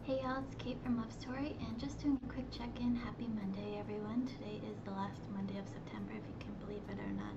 Hey y'all, it's Kate from LoveStory, and just doing a quick check-in. Happy Monday, everyone. Today is the last Monday of September, if you can believe it or not.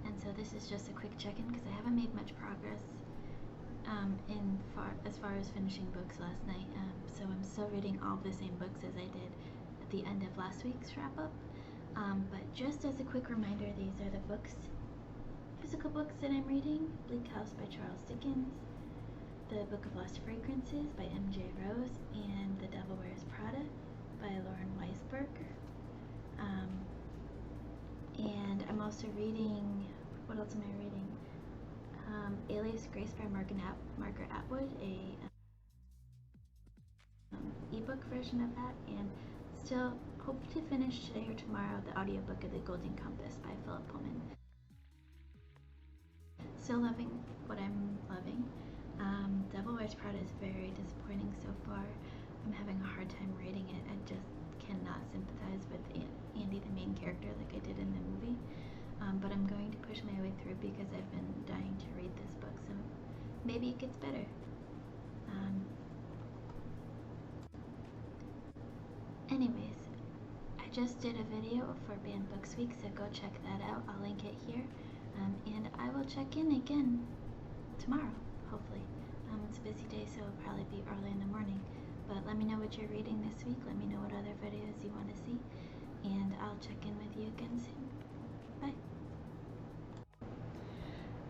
And so this is just a quick check-in because I haven't made much progress as far as finishing books last night. So I'm still reading all the same books as I did at the end of last week's wrap-up. But just as a quick reminder, these are the physical books that I'm reading: Bleak by Charles Dickens, The Book of Lost Fragrances by M.J. Rose, and The Devil Wears Prada by Weisberger. And I'm also reading, what else am I reading? Alias by Margaret Atwood, a ebook version of that, and still hope to finish today or tomorrow the audiobook of The Golden Compass by Pullman. Still loving what I'm loving. Devil Wears Prada is very disappointing so far. I'm having a hard time reading it. I just cannot sympathize with Andy, the main character, like I did in the movie. But I'm going to push my way through because I've been dying to read this book, so maybe it gets better. Anyways, I just did a video for Banned Books Week, so go check that out. I'll link it here. And I will check in again tomorrow, hopefully. It's a busy day, so it'll probably be early in the morning. But let me know what you're reading this week. Let me know what other videos you want to see. And I'll check in with you again soon. Bye.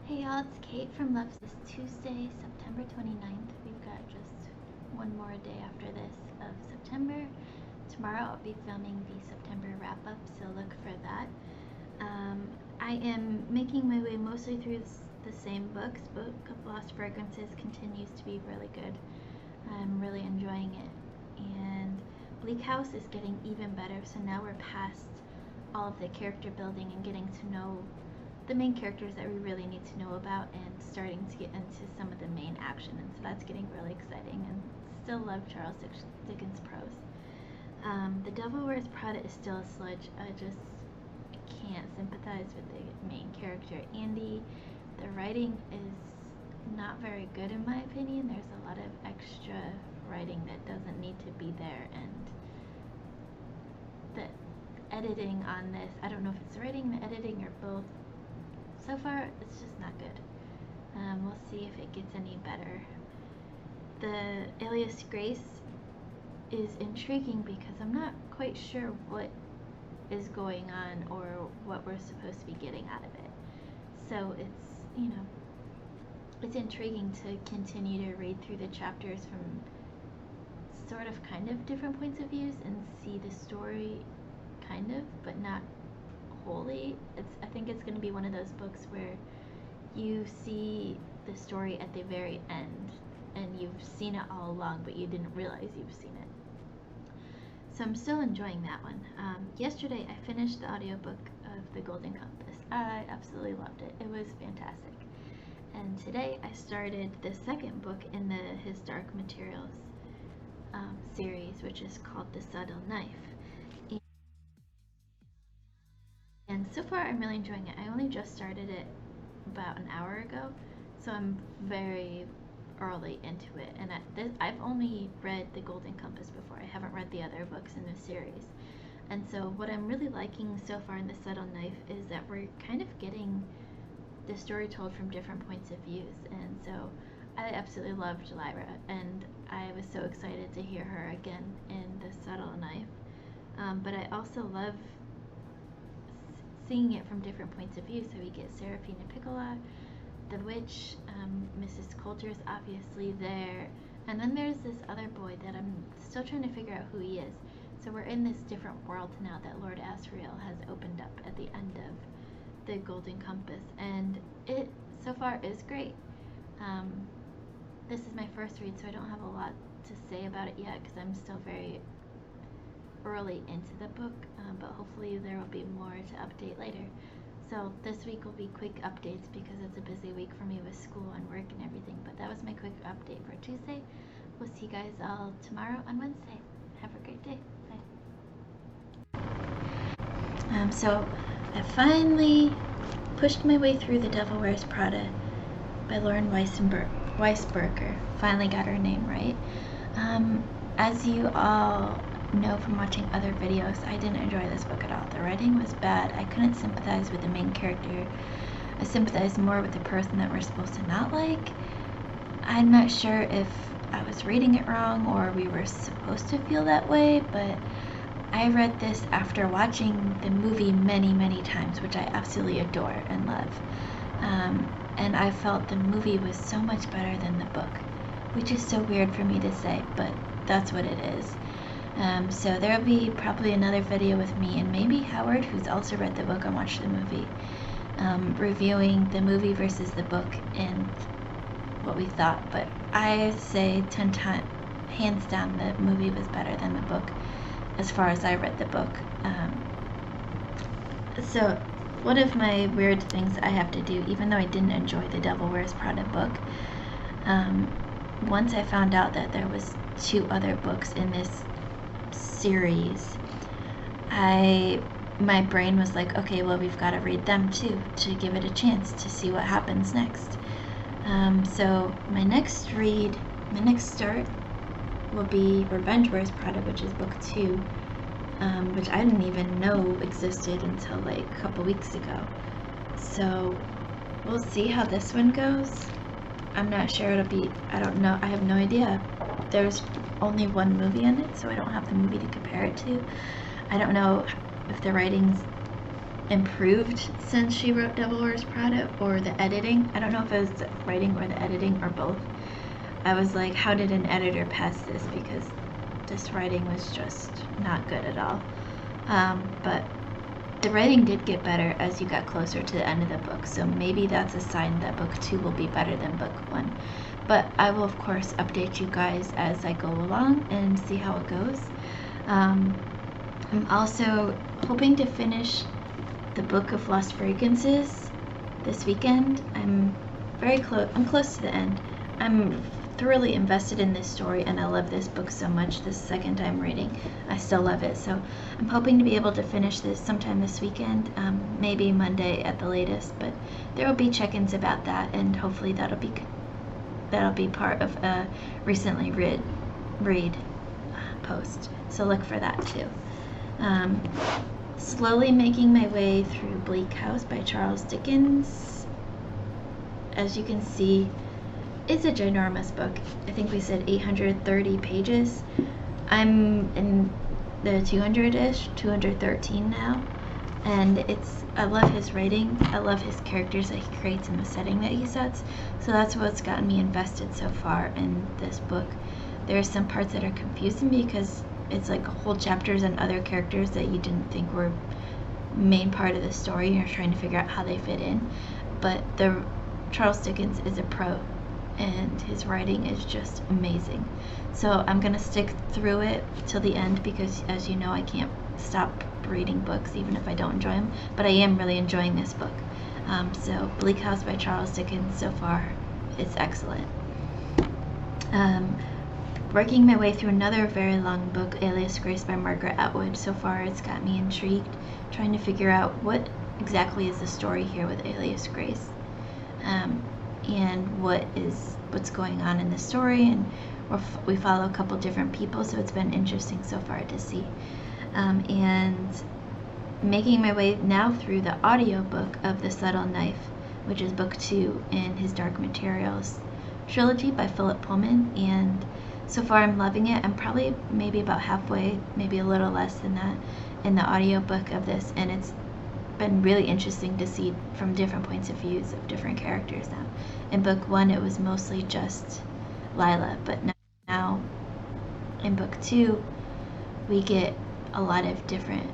Hey y'all, it's Kate from Love. This Tuesday, September 29th. We've got just one more day after this of September. Tomorrow I'll be filming the September wrap-up, so look for that. I am making my way mostly through the same books. Book of Lost Fragrances continues to be really good. I'm really enjoying it. And Bleak is getting even better, so now we're past all of the character building and getting to know the main characters that we really need to know about and starting to get into some of the main action, and so that's getting really exciting, and still love Charles Dickens' prose. The Devil Wears Prada is still a sludge. I just can't sympathize with the main character, Andy. The writing is not very good in my opinion. There's a lot of extra writing that doesn't need to be there, and the editing on this, I don't know if it's the writing, the editing, or both. So far, it's just not good. We'll see if it gets any better. The Alias Grace is intriguing because I'm not quite sure what is going on or what we're supposed to be getting out of it. So it's intriguing to continue to read through the chapters from sort of kind of different points of views and see the story kind of, but not wholly. I think it's going to be one of those books where you see the story at the very end and you've seen it all along, but you didn't realize you've seen it. So I'm still enjoying that one. Yesterday I finished the audiobook of The Golden Compass. I absolutely loved it. It was fantastic. And today I started the second book in his Dark Materials series, which is called The Subtle Knife. And so far I'm really enjoying it. I only just started it about an hour ago, so I'm very early into it, and I've only read The Golden Compass before. I haven't read the other books in the series. And so what I'm really liking so far in The Subtle Knife is that we're kind of getting the story told from different points of views, and so I absolutely loved Lyra, and I was so excited to hear her again in The Subtle Knife. But I also love seeing it from different points of view. So we get Serafina Piccola, the witch, Mrs. Coulter's obviously there, and then there's this other boy that I'm still trying to figure out who he is. So we're in this different world now that Lord Asriel has opened up at the end of The Golden Compass, and it so far is great. This is my first read, so I don't have a lot to say about it yet because I'm still very early into the book, but hopefully there will be more to update later. So this week will be quick updates because it's a busy week for me with school and work and everything, but that was my quick update for Tuesday. We'll see you guys all tomorrow on Wednesday. Have a great day. Bye. So I finally pushed my way through The Devil Wears Prada by Lauren Weisberger. Finally got her name right. as you all know from watching other videos, I didn't enjoy this book at all. The writing was bad. I couldn't sympathize with the main character. I sympathized more with the person that we're supposed to not like. I'm not sure if I was reading it wrong or we were supposed to feel that way, but I read this after watching the movie many, many times, which I absolutely adore and love. And I felt the movie was so much better than the book, which is so weird for me to say, but that's what it is. So there'll be probably another video with me and maybe Howard, who's also read the book and watched the movie, reviewing the movie versus the book and what we thought. But I say 10 times, hands down, the movie was better than the book as far as I read the book. So one of my weird things I have to do, even though I didn't enjoy the Devil Wears Prada book, once I found out that there was 2 other books in this series, my brain was like, okay, well, we've got to read them too to give it a chance to see what happens next. So my next start will be Revenge Wears Prada, which is book 2, which I didn't even know existed until like a couple weeks ago. So we'll see how this one goes. I'm not sure it'll be, I don't know, I have no idea. There's only one movie in it, so I don't have the movie to compare it to. I don't know if the writing's improved since she wrote Devil Wears Prada or the editing. I don't know if it was the writing or the editing or both. I was like, how did an editor pass this? Because this writing was just not good at all. But the writing did get better as you got closer to the end of the book, so maybe that's a sign that book 2 will be better than book 1. But I will of course update you guys as I go along and see how it goes. I'm also hoping to finish the Book of Lost Fragrances this weekend. I'm close to the end. I'm thoroughly invested in this story and I love this book so much. This second time reading, I still love it. So I'm hoping to be able to finish this sometime this weekend, maybe Monday at the latest, but there will be check-ins about that, and hopefully that'll be part of a recently read post. So look for that too. Slowly making my way through Bleak House by Charles Dickens. As you can see, it's a ginormous book. I think we said 830 pages. I'm in the 200-ish, 213 now, and I love his writing. I love his characters that he creates and the setting that he sets. So that's what's gotten me invested so far in this book. There are some parts that are confusing because it's like whole chapters and other characters that you didn't think were main part of the story. You're trying to figure out how they fit in. But Charles Dickens is a pro, and his writing is just amazing. So I'm gonna stick through it till the end because, as you know, I can't stop reading books even if I don't enjoy them, but I am really enjoying this book. So Bleak House by Charles Dickens, so far it's excellent. Working my way through another very long book, Alias by Margaret Atwood. So far it's got me intrigued, trying to figure out what exactly is the story here with Alias Grace, and what's going on in the story, and we follow a couple different people, so it's been interesting so far to see. And making my way now through the audiobook of The Subtle Knife, which is book 2 in his Dark Materials trilogy by Pullman, and so far I'm loving it. I'm probably maybe about halfway, maybe a little less than that, in the audiobook of this, and it's been really interesting to see from different points of views of different characters now. In book 1 it was mostly just Lila, but now in book 2 we get a lot of different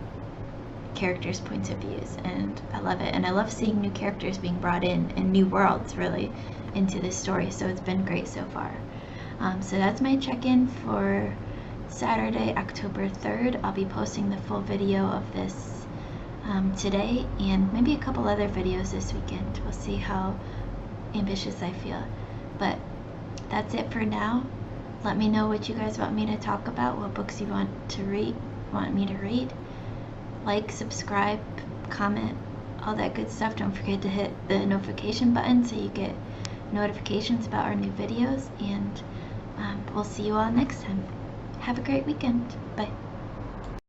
characters' points of views, and I love it. And I love seeing new characters being brought in and new worlds really into this story, so it's been great so far. So that's my check-in for Saturday, October 3rd. I'll be posting the full video of this today, and maybe a couple other videos this weekend. We'll see how ambitious I feel. But that's it for now. Let me know what you guys want me to talk about, what books you want me to read. Like, subscribe, comment, all that good stuff. Don't forget to hit the notification button so you get notifications about our new videos, and we'll see you all next time. Have a great weekend. Bye.